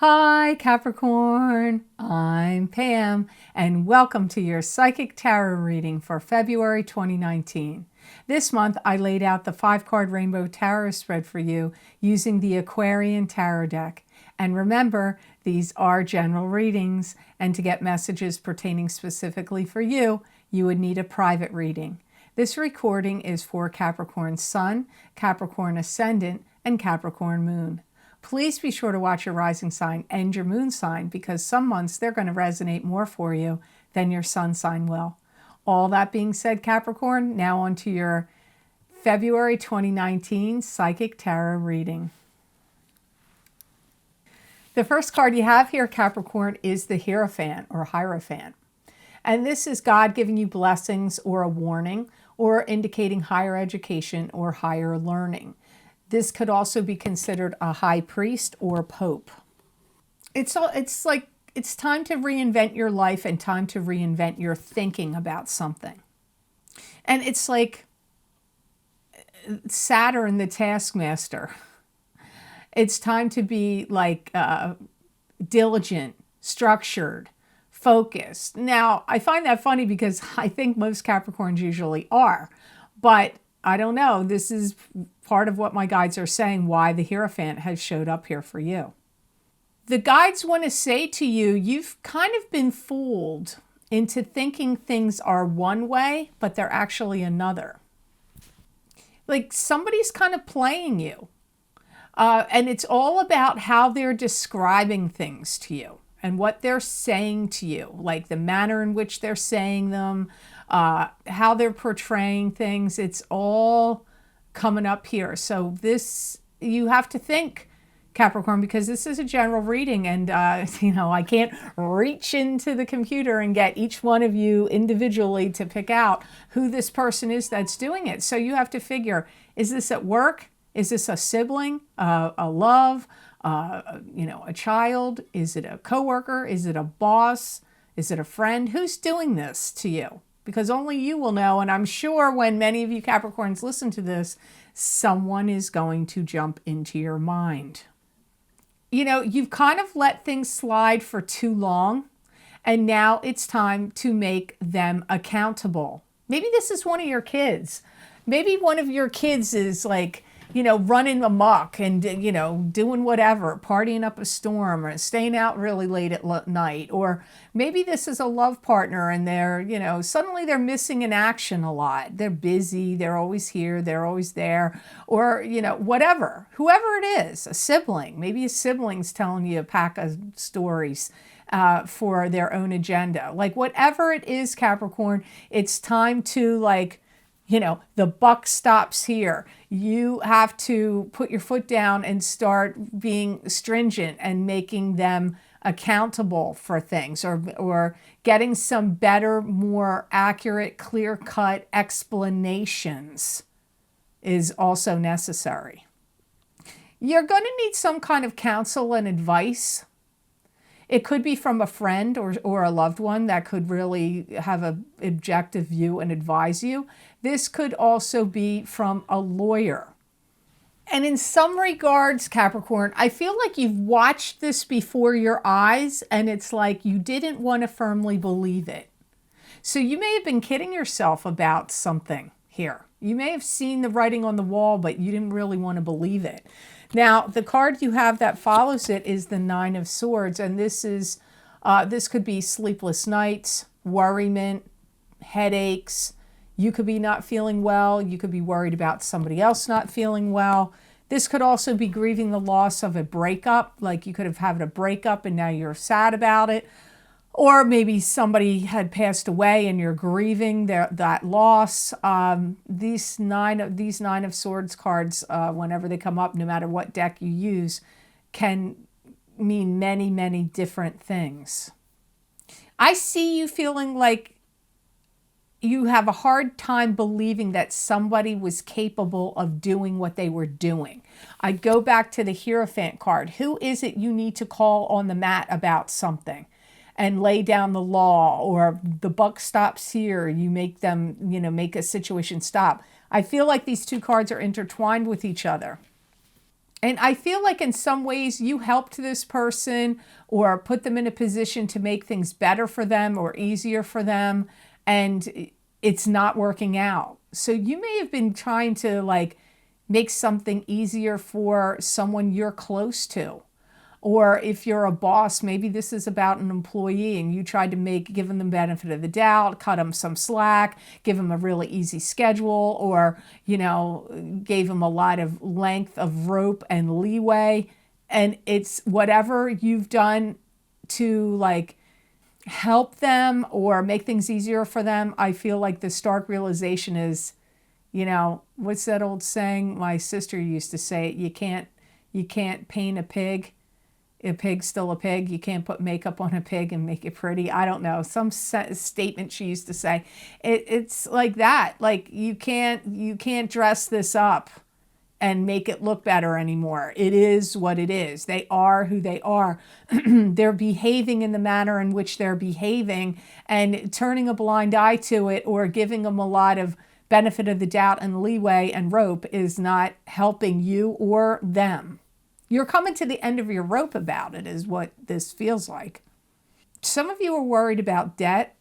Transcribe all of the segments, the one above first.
Hi, Capricorn. I'm Pam, and welcome to your Psychic Tarot reading for February 2019. This month, I laid out the 5-card Rainbow Tarot spread for you using the Aquarian Tarot deck. And remember, these are general readings, and to get messages pertaining specifically for you, you would need a private reading. This recording is for Capricorn Sun, Capricorn Ascendant, and Capricorn Moon. Please be sure to watch your rising sign and your moon sign because some months they're going to resonate more for you than your sun sign will. All that being said, Capricorn, now on to your February 2019 Psychic Tarot reading. The first card you have here, Capricorn, is the Hierophant or Hierophant. And this is God giving you blessings or a warning or indicating higher education or higher learning. This could also be considered a high priest or pope. It's like it's time to reinvent your life and time to reinvent your thinking about something. And it's like Saturn, the taskmaster. It's time to be like diligent, structured, focused. Now, I find that funny because I think most Capricorns usually are, but I don't know. This is part of what my guides are saying, why the Hierophant has showed up here for you. The guides want to say to you, you've kind of been fooled into thinking things are one way, but they're actually another. Like somebody's kind of playing you. And it's all about how they're describing things to you and what they're saying to you, like the manner in which they're saying them, how they're portraying things. It's all coming up here. So this, you have to think, Capricorn, because this is a general reading and, I can't reach into the computer and get each one of you individually to pick out who this person is that's doing it. So you have to figure, is this at work? Is this a sibling, a love, a child? Is it a coworker? Is it a boss? Is it a friend? Who's doing this to you? Because only you will know, and I'm sure when many of you Capricorns listen to this, someone is going to jump into your mind. You've kind of let things slide for too long, and now it's time to make them accountable. Maybe this is one of your kids. Maybe one of your kids is like, running amok and, doing whatever, partying up a storm or staying out really late at night. Or maybe this is a love partner and they're, suddenly they're missing in action a lot. They're busy. They're always here. They're always there. Or, whatever, whoever it is, a sibling, maybe a sibling's telling you a pack of stories for their own agenda. Like whatever it is, Capricorn, it's time to the buck stops here. You have to put your foot down and start being stringent and making them accountable for things or getting some better, more accurate, clear-cut explanations is also necessary. You're going to need some kind of counsel and advice. It could be from a friend or a loved one that could really have an objective view and advise you. This could also be from a lawyer. And in some regards, Capricorn, I feel like you've watched this before your eyes and it's like you didn't want to firmly believe it. So you may have been kidding yourself about something here. You may have seen the writing on the wall, but you didn't really want to believe it. Now, the card you have that follows it is the Nine of Swords, and this could be sleepless nights, worriment, headaches. You could be not feeling well. You could be worried about somebody else not feeling well. This could also be grieving the loss of a breakup, like you could have had a breakup and now you're sad about it. Or maybe somebody had passed away and you're grieving that loss. These nine of Swords cards, whenever they come up, no matter what deck you use, can mean many, many different things. I see you feeling like you have a hard time believing that somebody was capable of doing what they were doing. I go back to the Hierophant card. Who is it you need to call on the mat about something? And lay down the law, or the buck stops here, you make them, make a situation stop. I feel like these two cards are intertwined with each other. And I feel like in some ways you helped this person or put them in a position to make things better for them or easier for them, and it's not working out. So you may have been trying to like make something easier for someone you're close to. Or if you're a boss, maybe this is about an employee and you tried to give them the benefit of the doubt, cut them some slack, give them a really easy schedule, or, gave them a lot of length of rope and leeway. And it's whatever you've done to like help them or make things easier for them. I feel like the stark realization is, what's that old saying? My sister used to say, you can't paint a pig's still a pig. You can't put makeup on a pig and make it pretty. I don't know. Some statement she used to say. It's like that. Like you can't dress this up and make it look better anymore. It is what it is. They are who they are. They're behaving in the manner in which they're behaving, and turning a blind eye to it or giving them a lot of benefit of the doubt and leeway and rope is not helping you or them. You're coming to the end of your rope about it, is what this feels like. Some of you are worried about debt,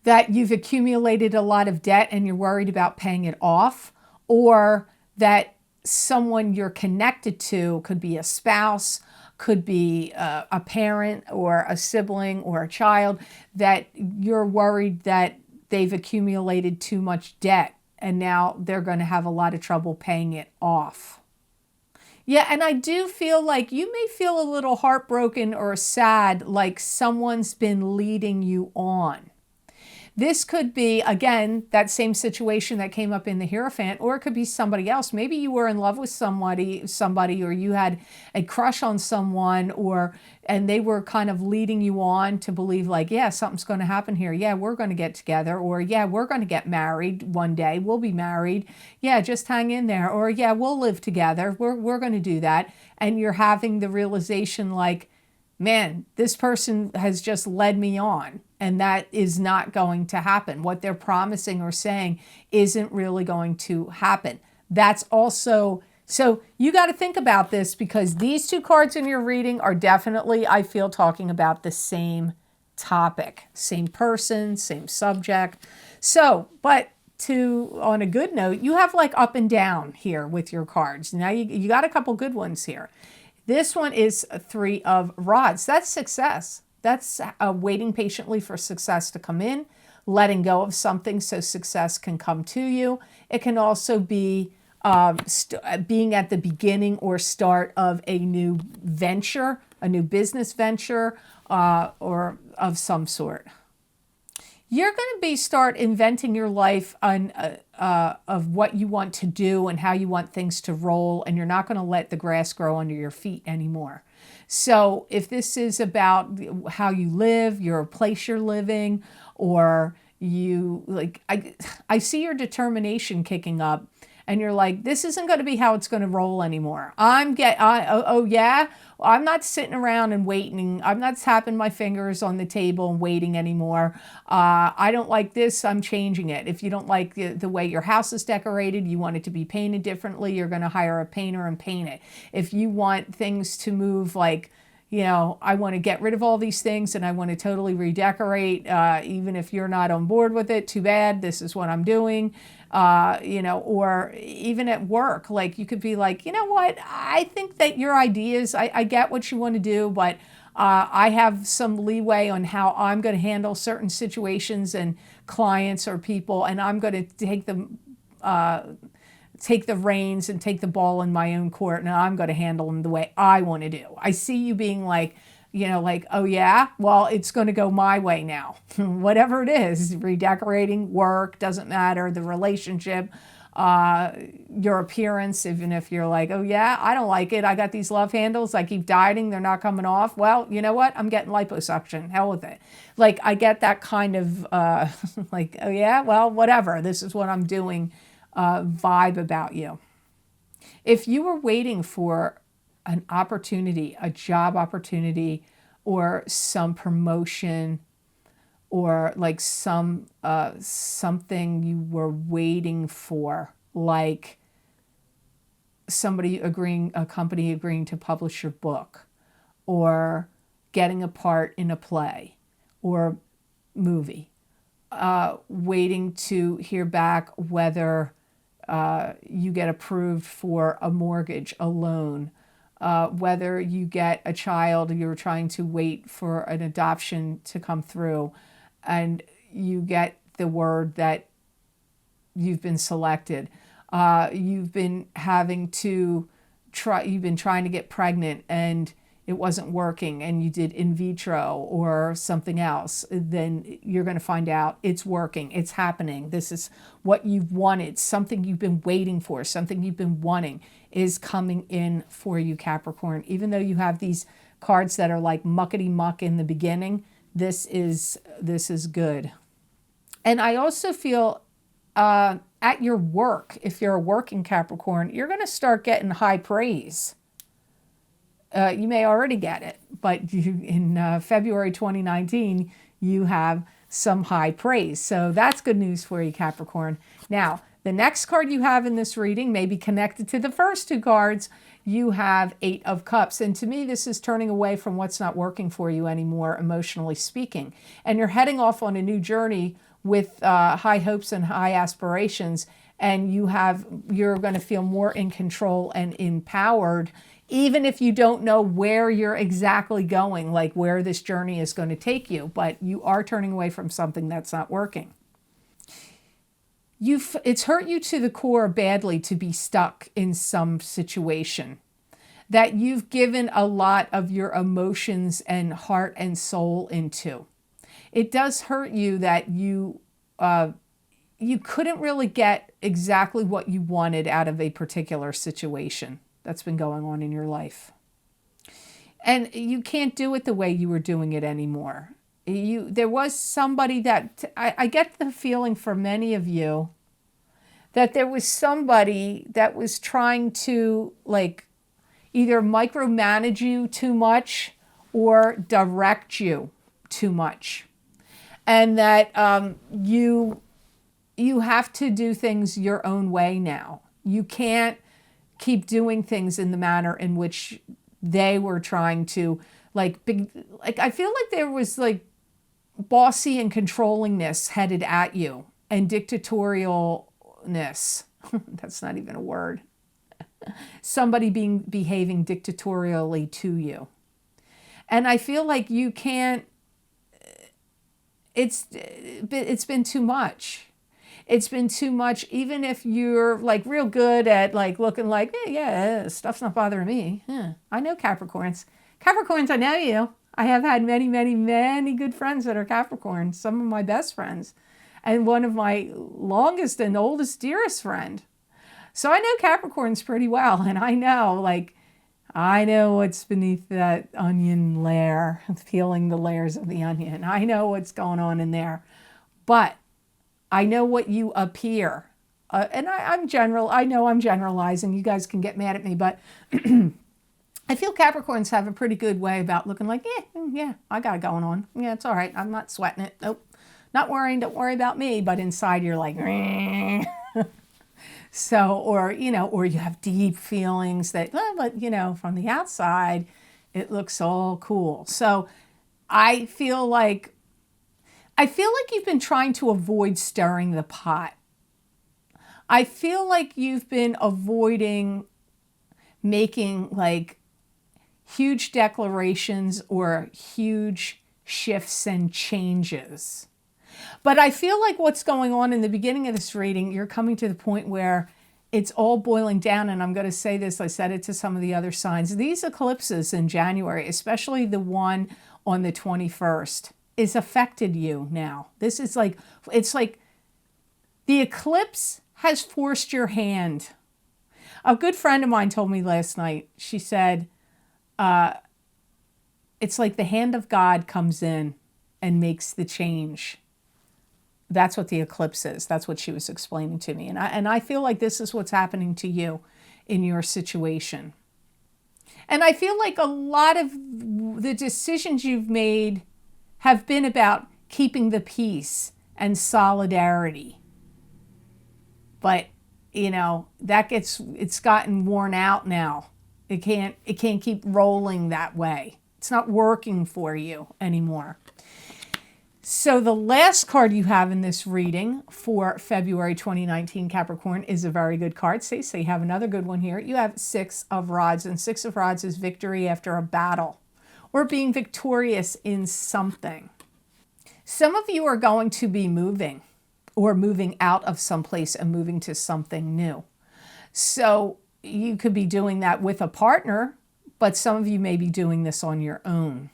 that you've accumulated a lot of debt and you're worried about paying it off, or that someone you're connected to, could be a spouse, could be a parent or a sibling or a child, that you're worried that they've accumulated too much debt and now they're going to have a lot of trouble paying it off. Yeah, and I do feel like you may feel a little heartbroken or sad, like someone's been leading you on. This could be, again, that same situation that came up in the Hierophant, or it could be somebody else. Maybe you were in love with somebody, or you had a crush on someone, and they were kind of leading you on to believe like, yeah, something's going to happen here. Yeah, we're going to get together, or yeah, we're going to get married one day. We'll be married. Yeah, just hang in there. Or yeah, we'll live together. We're going to do that. And you're having the realization like, man, this person has just led me on, and that is not going to happen. What they're promising or saying isn't really going to happen. That's also, so you got to think about this, because these two cards in your reading are definitely, I feel, talking about the same topic, same person, same subject. So, but on a good note, you have like up and down here with your cards. Now you got a couple good ones here. This one is a 3 of rods. That's success. That's waiting patiently for success to come in, letting go of something so success can come to you. It can also be being at the beginning or start of a new venture, a new business venture, or of some sort. You're going to start inventing your life of what you want to do and how you want things to roll, and you're not going to let the grass grow under your feet anymore. So if this is about how you live, your place you're living, or you like, I see your determination kicking up, and you're like, this isn't going to be how it's going to roll anymore. Yeah, I'm not sitting around and waiting. I'm not tapping my fingers on the table and waiting anymore. I don't like this. I'm changing it. If you don't like the way your house is decorated, you want it to be painted differently, you're going to hire a painter and paint it. If you want things to move like, I want to get rid of all these things and I want to totally redecorate, even if you're not on board with it, too bad, this is what I'm doing. Or even at work, like you could be like, you know what, I think that your ideas, I get what you want to do, but I have some leeway on how I'm going to handle certain situations and clients or people, and I'm going to take the reins and take the ball in my own court, and I'm going to handle them the way I want to do. I see you being like, oh yeah, well, it's going to go my way now. Whatever it is, redecorating, work, doesn't matter, the relationship, your appearance, even if you're like, oh yeah, I don't like it. I got these love handles. I keep dieting. They're not coming off. Well, you know what? I'm getting liposuction. Hell with it. Like, I get that kind of, like, oh yeah, well, whatever. This is what I'm doing vibe about you. If you were waiting for an opportunity, a job opportunity, or some promotion, or like something you were waiting for, like a company agreeing to publish your book, or getting a part in a play or movie, waiting to hear back whether you get approved for a mortgage, a loan, whether you get a child, you're trying to wait for an adoption to come through, and you get the word that you've been selected. You've been trying to get pregnant and it wasn't working, and you did in vitro or something else. Then you're going to find out it's working, it's happening. This is what you've wanted, something you've been waiting for, something you've been wanting is coming in for you, Capricorn. Even though you have these cards that are like muckety muck in the beginning, this is good. And I also feel at your work, if you're a working Capricorn, you're going to start getting high praise. You may already get it, but in February 2019, you have some high praise. So that's good news for you, Capricorn. Now, the next card you have in this reading may be connected to the first two cards. You have Eight of Cups. And to me, this is turning away from what's not working for you anymore, emotionally speaking. And you're heading off on a new journey with high hopes and high aspirations. And you're going to feel more in control and empowered, even if you don't know where you're exactly going, like where this journey is going to take you. But you are turning away from something that's not working. It's hurt you to the core badly to be stuck in some situation that you've given a lot of your emotions and heart and soul into. It does hurt you that you couldn't really get exactly what you wanted out of a particular situation that's been going on in your life. And you can't do it the way you were doing it anymore. There was somebody that, I get the feeling for many of you, that there was somebody that was trying to like either micromanage you too much or direct you too much. And that you have to do things your own way now. You can't keep doing things in the manner in which they were trying to, like I feel like there was like bossy and controllingness headed at you, and dictatorialness. That's not even a word. Somebody behaving dictatorially to you. And I feel like you can't, it's been too much. It's been too much, even if you're like real good at like looking like, yeah, stuff's not bothering me. I know Capricorns. Capricorns, I know you. I have had many, many, many good friends that are Capricorns, some of my best friends, and one of my longest and oldest, dearest friend. So I know Capricorns pretty well, and I know what's beneath that onion layer, peeling the layers of the onion. I know what's going on in there. But I know what you appear. And I know I'm generalizing. You guys can get mad at me, but I feel Capricorns have a pretty good way about looking like, yeah, I got it going on. Yeah, it's all right. I'm not sweating it. Nope. Not worrying. Don't worry about me. But inside you're like, so, or you have deep feelings that, but from the outside, it looks all cool. So I feel like you've been trying to avoid stirring the pot. I feel like you've been avoiding making like huge declarations or huge shifts and changes. But I feel like what's going on in the beginning of this reading, you're coming to the point where it's all boiling down. And I'm going to say this, I said it to some of the other signs. These eclipses in January, especially the one on the 21st, is affected you now. This is like, it's like the eclipse has forced your hand. A good friend of mine told me last night, she said, it's like the hand of God comes in and makes the change. That's what the eclipse is. That's what she was explaining to me. And I feel like this is what's happening to you in your situation. And I feel like a lot of the decisions you've made have been about keeping the peace and solidarity. But it's gotten worn out now. It can't keep rolling that way. It's not working for you anymore. So the last card you have in this reading for February 2019, Capricorn, is a very good card. See, so you have another good one here. You have Six of Rods, and Six of Rods is victory after a battle or being victorious in something. Some of you are going to be moving or moving out of someplace and moving to something new. So you could be doing that with a partner, but some of you may be doing this on your own.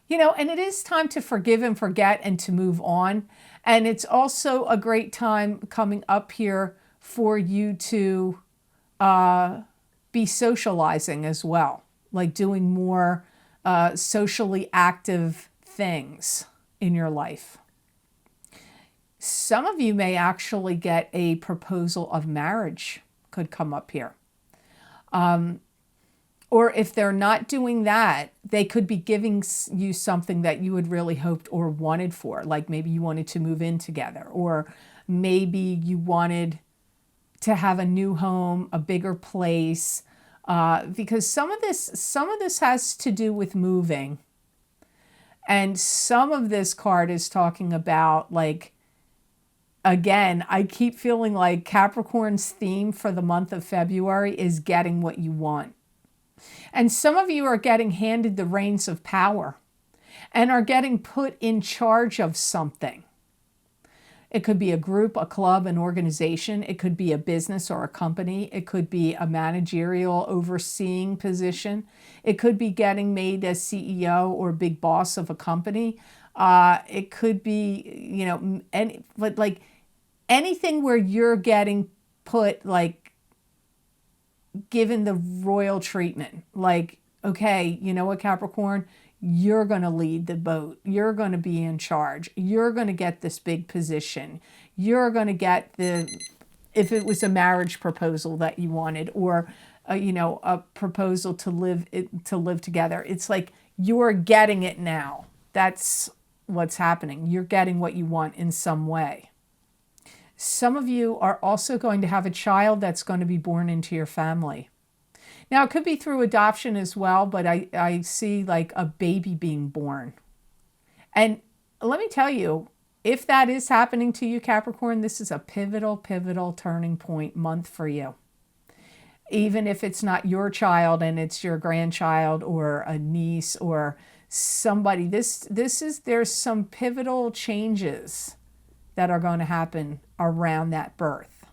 And it is time to forgive and forget and to move on. And it's also a great time coming up here for you to be socializing as well, like doing more socially active things in your life. Some of you may actually get a proposal of marriage could come up here. Or if they're not doing that, they could be giving you something that you had really hoped or wanted for. Like maybe you wanted to move in together, or maybe you wanted to have a new home, a bigger place. Because some of this has to do with moving. And some of this card is talking about, like, again, I keep feeling like Capricorn's theme for the month of February is getting what you want. And some of you are getting handed the reins of power and are getting put in charge of something. It could be a group, a club, an organization. It could be a business or a company. It could be a managerial overseeing position. It could be getting made as CEO or big boss of a company. It could be, anything where you're getting put, like, given the royal treatment. Like, okay, you know what, Capricorn? You're going to lead the boat. You're going to be in charge. You're going to get this big position. You're going to get if it was a marriage proposal that you wanted, or a proposal to live together. It's like you're getting it now. That's what's happening. You're getting what you want in some way. Some of you are also going to have a child that's going to be born into your family. Now, it could be through adoption as well, but I see like a baby being born. And let me tell you, if that is happening to you, Capricorn, this is a pivotal turning point month for you. Even if it's not your child and it's your grandchild or a niece or somebody, there's some pivotal changes that are going to happen around that birth.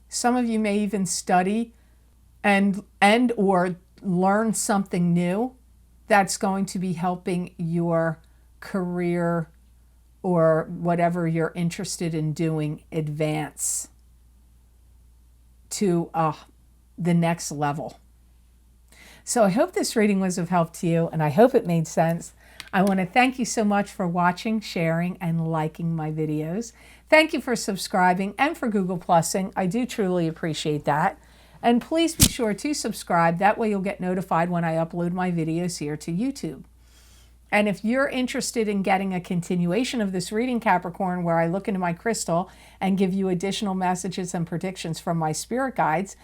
Some of you may even study and or learn something new that's going to be helping your career or whatever you're interested in doing advance to the next level. So I hope this reading was of help to you, and I hope it made sense. I want to thank you so much for watching, sharing, and liking my videos. Thank you for subscribing and for Google Plusing. I do truly appreciate that. And please be sure to subscribe. That way you'll get notified when I upload my videos here to YouTube. And if you're interested in getting a continuation of this reading, Capricorn, where I look into my crystal and give you additional messages and predictions from my spirit guides,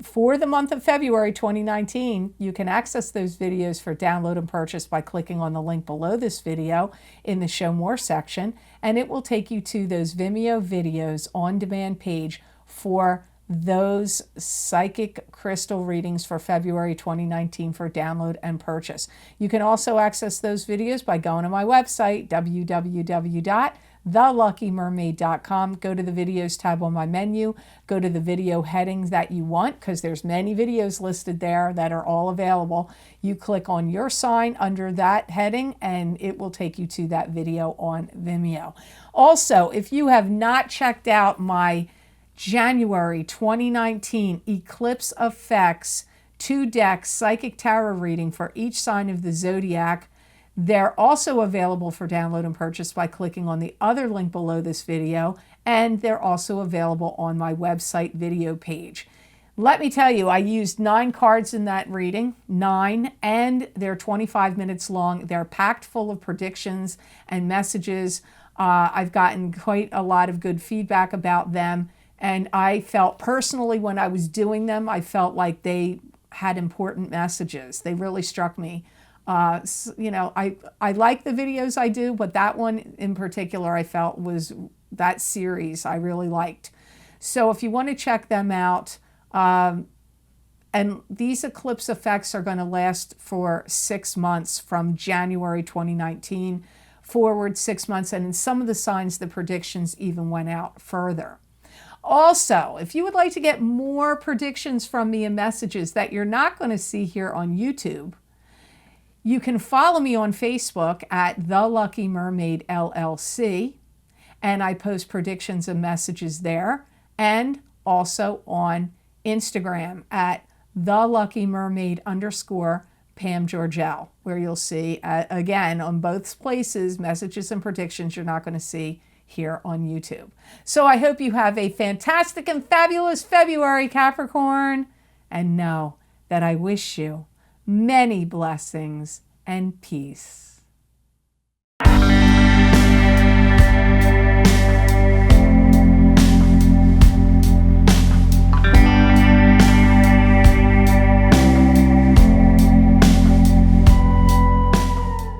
for the month of February 2019, you can access those videos for download and purchase by clicking on the link below this video in the Show More section, and it will take you to those Vimeo videos on demand page for those psychic crystal readings for February 2019 for download and purchase. You can also access those videos by going to my website, www.theluckymermaid.com. Go to the videos tab on my menu. Go to the video headings that you want, because there's many videos listed there that are all available. You click on your sign under that heading and it will take you to that video on Vimeo. Also, if you have not checked out my January 2019 Eclipse Effects 2-deck Psychic Tarot reading for each sign of the zodiac, they're also available for download and purchase by clicking on the other link below this video, and they're also available on my website video page. Let me tell you, I used 9 cards in that reading, 9, and they're 25 minutes long. They're packed full of predictions and messages. I've gotten quite a lot of good feedback about them. And I felt personally when I was doing them, I felt like they had important messages. They really struck me. You know, I like the videos I do, but that one in particular I felt was, that series I really liked. So if you want to check them out, and these eclipse effects are going to last for 6 months from January 2019 forward 6 months. And in some of the signs, the predictions even went out further. Also, if you would like to get more predictions from me and messages that you're not going to see here on YouTube, you can follow me on Facebook at The Lucky Mermaid LLC, and I post predictions and messages there, and also on Instagram at The Lucky Mermaid _ Pam Georgelle, where you'll see, again, on both places, messages and predictions you're not going to see here on YouTube. So I hope you have a fantastic and fabulous February, Capricorn, and know that I wish you many blessings and peace.